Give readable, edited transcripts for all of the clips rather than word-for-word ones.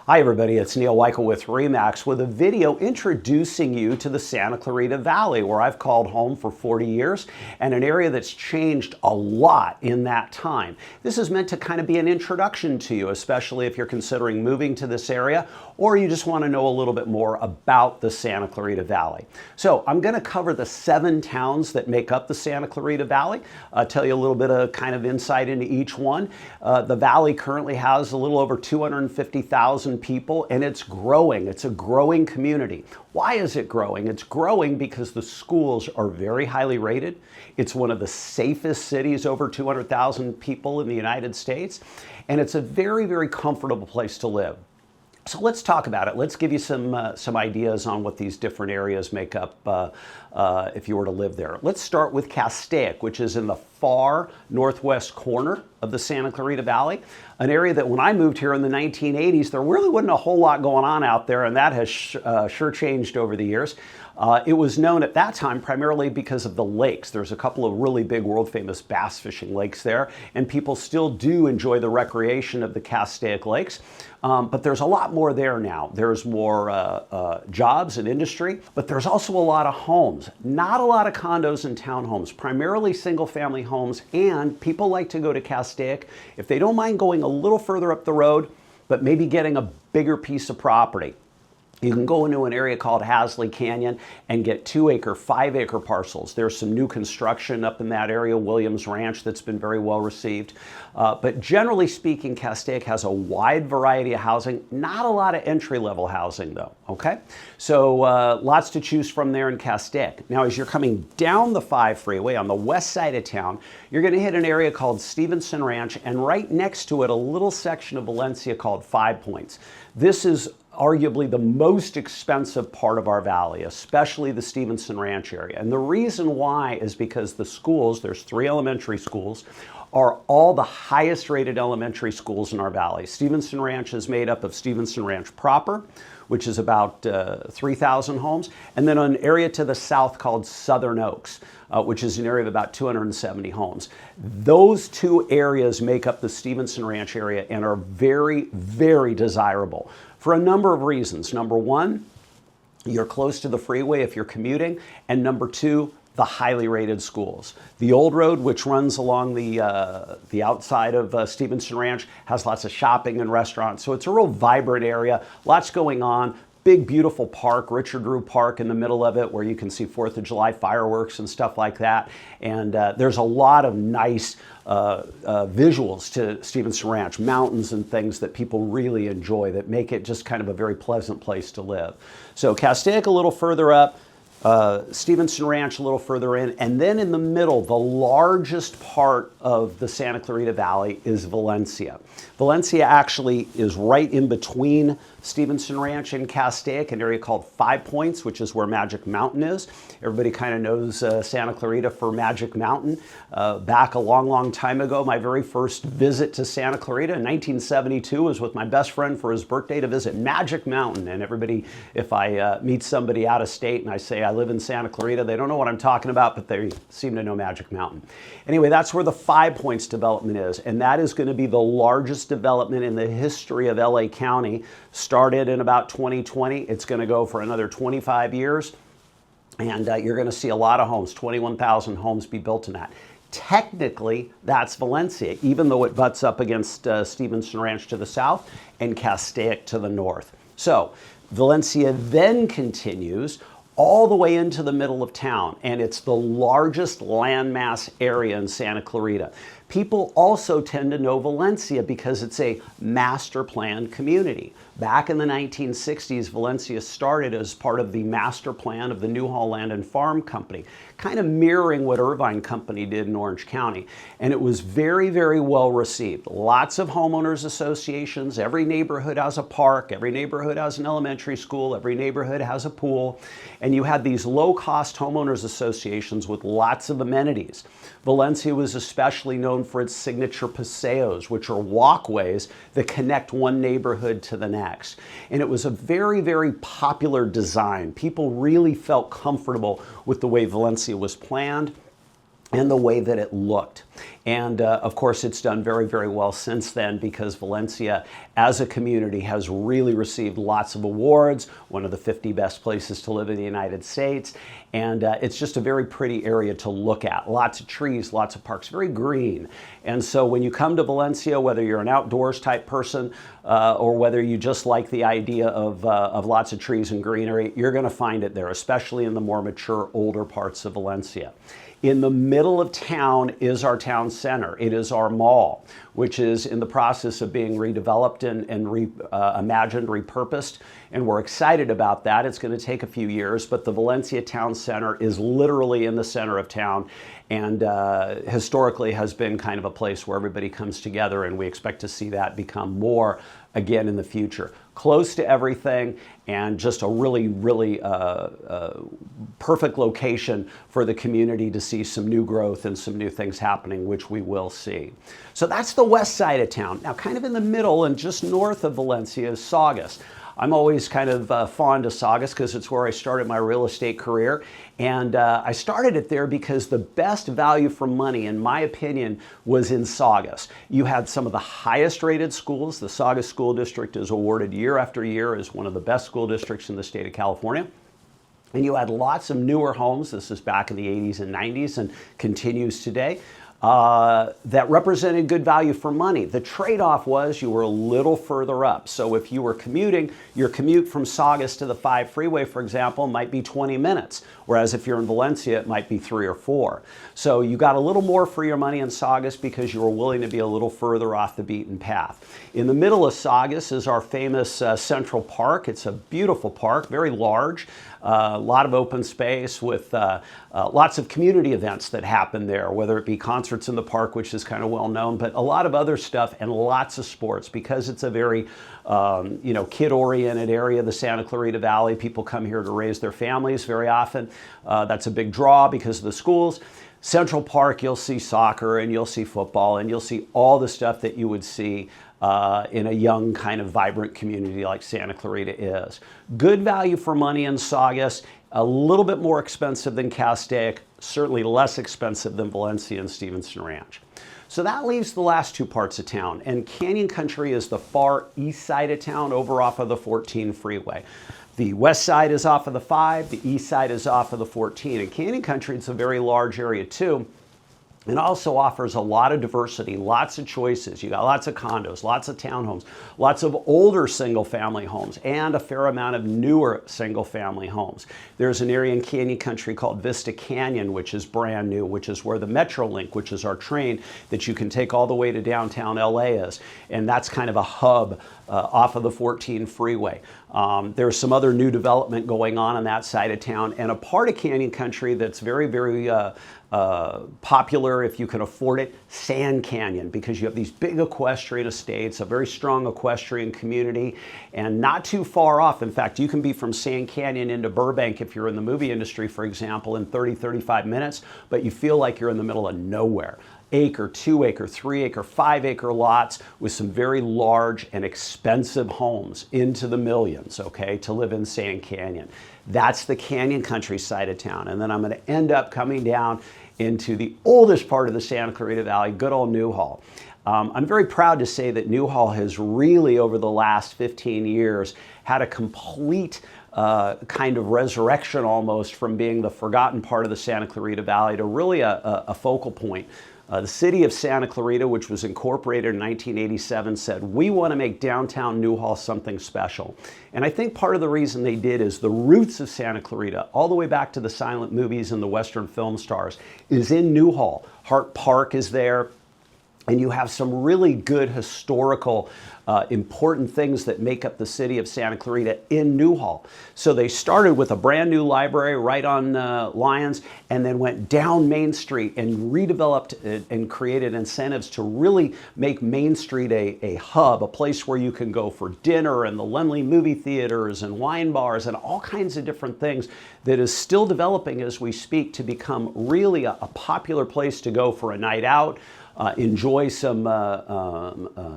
Hi everybody, it's Neal Weichel with RE/MAX with a video introducing you to the Santa Clarita Valley, where I've called home for 40 years and an area that's changed a lot in that time. This is meant to kind of be an introduction to you, especially if you're considering moving to this area or you just want to know a little bit more about the Santa Clarita Valley. So I'm going to cover the 7 towns that make up the Santa Clarita Valley, tell you a little bit of kind of insight into each one. The valley currently has a little over 250,000 people, and it's growing. It's a growing community. Why is it growing? It's growing because the schools are very highly rated. It's one of the safest cities, over 200,000 people in the United States, and it's a very, very comfortable place to live. So let's talk about it. Let's give you some ideas on what these different areas make up if you were to live there. Let's start with Castaic, which is in the far northwest corner of the Santa Clarita Valley, an area that when I moved here in the 1980s, there really wasn't a whole lot going on out there, and that has sure changed over the years. It was known at that time primarily because of the lakes. There's a couple of really big world-famous bass fishing lakes there, and people still do enjoy the recreation of the Castaic lakes. But there's a lot more there now. There's more jobs and industry, but there's also a lot of homes. Not a lot of condos and townhomes, primarily single-family homes, and people like to go to Castaic if they don't mind going a little further up the road, but maybe getting a bigger piece of property. You can go into an area called Hasley Canyon and get 2-acre, 5-acre parcels. There's some new construction up in that area, Williams Ranch, that's been very well received. But generally speaking, Castaic has a wide variety of housing, not a lot of entry-level housing though, okay? So lots to choose from there in Castaic. Now, as you're coming down the 5 freeway on the west side of town, you're gonna hit an area called Stevenson Ranch, and right next to it, a little section of Valencia called 5 Points. This is arguably the most expensive part of our valley, especially the Stevenson Ranch area. And the reason why is because the schools, there's 3 elementary schools, are all the highest rated elementary schools in our valley. Stevenson Ranch is made up of Stevenson Ranch proper, which is about 3,000 homes, and then an area to the south called Southern Oaks, which is an area of about 270 homes. Those 2 areas make up the Stevenson Ranch area and are very, very desirable for a number of reasons. Number 1, you're close to the freeway if you're commuting, and number 2, the highly rated schools. The old road, which runs along the outside of Stevenson Ranch, has lots of shopping and restaurants, so it's a real vibrant area, lots going on. Big, beautiful park, Richard Rue Park in the middle of it, where you can see 4th of July fireworks and stuff like that. And there's a lot of nice visuals to Stevenson Ranch, mountains and things that people really enjoy that make it just kind of a very pleasant place to live. So Castaic a little further up, Stevenson Ranch a little further in, and then in the middle, the largest part of the Santa Clarita Valley is Valencia. Valencia actually is right in between Stevenson Ranch and Castaic, an area called 5 Points, which is where Magic Mountain is. Everybody kind of knows Santa Clarita for Magic Mountain. Back a long, long time ago, my very first visit to Santa Clarita in 1972 was with my best friend for his birthday to visit Magic Mountain. And everybody, if I meet somebody out of state and I say I live in Santa Clarita, they don't know what I'm talking about, but they seem to know Magic Mountain. Anyway, that's where the 5 Points development is, and that is going to be the largest development in the history of LA County. Started in about 2020. It's going to go for another 25 years, and you're going to see a lot of homes, 21,000 homes be built in that. Technically, that's Valencia, even though it butts up against Stevenson Ranch to the south and Castaic to the north. So Valencia then continues all the way into the middle of town, and it's the largest landmass area in Santa Clarita. People also tend to know Valencia because it's a master plan community. Back in the 1960s, Valencia started as part of the master plan of the Newhall Land and Farm Company, kind of mirroring what Irvine Company did in Orange County. And it was very, very well received. Lots of homeowners associations. Every neighborhood has a park. Every neighborhood has an elementary school. Every neighborhood has a pool. And you had these low-cost homeowners associations with lots of amenities. Valencia was especially known for its signature paseos, which are walkways that connect one neighborhood to the next. And it was a very, very popular design. People really felt comfortable with the way Valencia was planned. and the way that it looked. And of course, it's done very, very well since then, because Valencia as a community has really received lots of awards, one of the 50 best places to live in the United States. And it's just a very pretty area to look at. Lots of trees, lots of parks, very green. And so when you come to Valencia, whether you're an outdoors type person or whether you just like the idea of lots of trees and greenery, you're going to find it there, especially in the more mature, older parts of Valencia. In the middle of town is our town center. It is our mall, which is in the process of being redeveloped and imagined, repurposed, and we're excited about that. It's going to take a few years, but the Valencia Town Center is literally in the center of town, and historically has been kind of a place where everybody comes together, and we expect to see that become more again in the future. Close to everything, and just a really, really perfect location for the community to see some new growth and some new things happening, which we will see. So that's the west side of town. Now, kind of in the middle and just north of Valencia is Saugus. I'm always kind of fond of Saugus because it's where I started my real estate career. And I started it there because the best value for money, in my opinion, was in Saugus. You had some of the highest rated schools. The Saugus School District is awarded year after year as one of the best school districts in the state of California. And you had lots of newer homes. This is back in the 80s and 90s and continues today. That represented good value for money. The trade-off was you were a little further up. So if you were commuting, your commute from Saugus to the 5 freeway, for example, might be 20 minutes. Whereas if you're in Valencia, it might be 3 or 4. So you got a little more for your money in Saugus because you were willing to be a little further off the beaten path. In the middle of Saugus is our famous Central Park. It's a beautiful park, very large. A lot of open space with lots of community events that happen there, whether it be concerts in the park, which is kind of well known, but a lot of other stuff and lots of sports because it's a very kid-oriented area, the Santa Clarita Valley. People come here to raise their families very often. That's a big draw because of the schools. Central Park, you'll see soccer and you'll see football and you'll see all the stuff that you would see in a young kind of vibrant community like Santa Clarita is. Good value for money in Saugus, a little bit more expensive than Castaic, certainly less expensive than Valencia and Stevenson Ranch. So that leaves the last two parts of town, and Canyon Country is the far east side of town over off of the 14 freeway. The west side is off of the 5, the east side is off of the 14. And Canyon Country, it's a very large area too. It also offers a lot of diversity, lots of choices. You got lots of condos, lots of townhomes, lots of older single-family homes, and a fair amount of newer single-family homes. There's an area in Canyon Country called Vista Canyon, which is brand new, which is where the Metrolink, which is our train that you can take all the way to downtown LA is. And that's kind of a hub off of the 14 freeway. There's some other new development going on that side of town, and a part of Canyon Country that's very, very popular if you can afford it, Sand Canyon, because you have these big equestrian estates, a very strong equestrian community, and not too far off. In fact, you can be from Sand Canyon into Burbank if you're in the movie industry, for example, in 30, 35 minutes, but you feel like you're in the middle of nowhere. Acre, 2 acre, 3 acre, 5 acre lots with some very large and expensive homes into the millions, okay, to live in Sand Canyon. That's the Canyon Country side of town. And then I'm going to end up coming down into the oldest part of the Santa Clarita Valley, good old Newhall. I'm very proud to say that Newhall has really, over the last 15 years, had a complete kind of resurrection almost from being the forgotten part of the Santa Clarita Valley to really a focal point. The city of Santa Clarita, which was incorporated in 1987, said, we want to make downtown Newhall something special. And I think part of the reason they did is the roots of Santa Clarita, all the way back to the silent movies and the Western film stars, is in Newhall. Hart Park is there. And you have some really good historical, important things that make up the city of Santa Clarita in Newhall. So they started with a brand new library right on Lyons, and then went down Main Street and redeveloped and created incentives to really make Main Street a hub, a place where you can go for dinner, and the Lemley movie theaters and wine bars and all kinds of different things that is still developing as we speak to become really a popular place to go for a night out. enjoy some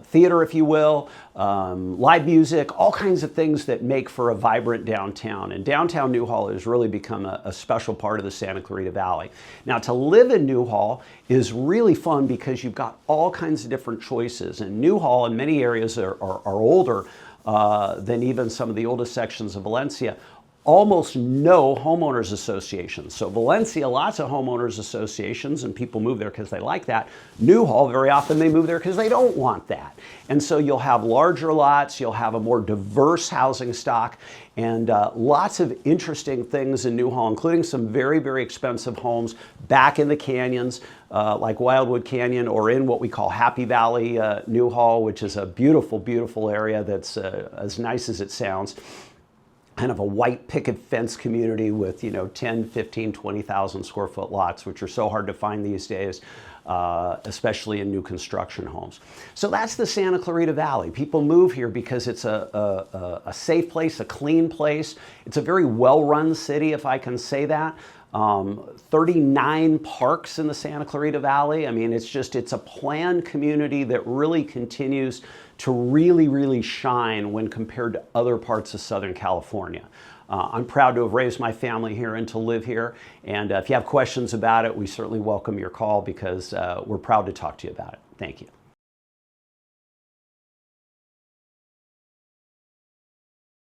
theater, if you will, live music, all kinds of things that make for a vibrant downtown. And downtown Newhall has really become a special part of the Santa Clarita Valley. Now, to live in Newhall is really fun because you've got all kinds of different choices. And Newhall, in many areas, are older than even some of the oldest sections of Valencia. Almost no homeowners associations. So Valencia, lots of homeowners associations, and people move there because they like that. Newhall, very often they move there because they don't want that. And so you'll have larger lots, you'll have a more diverse housing stock, and lots of interesting things in Newhall, including some very, very expensive homes back in the canyons, like Wildwood Canyon, or in what we call Happy Valley, Newhall, which is a beautiful, beautiful area that's as nice as it sounds. Kind of a white picket fence community with, 10, 15, 20,000 square foot lots, which are so hard to find these days, especially in new construction homes. So that's the Santa Clarita Valley. People move here because it's a safe place, a clean place. It's a very well-run city, if I can say that. 39 parks in the Santa Clarita Valley. I mean, it's a planned community that really continues to really shine when compared to other parts of Southern California. I'm proud to have raised my family here and to live here. And if you have questions about it, we certainly welcome your call because we're proud to talk to you about it. Thank you.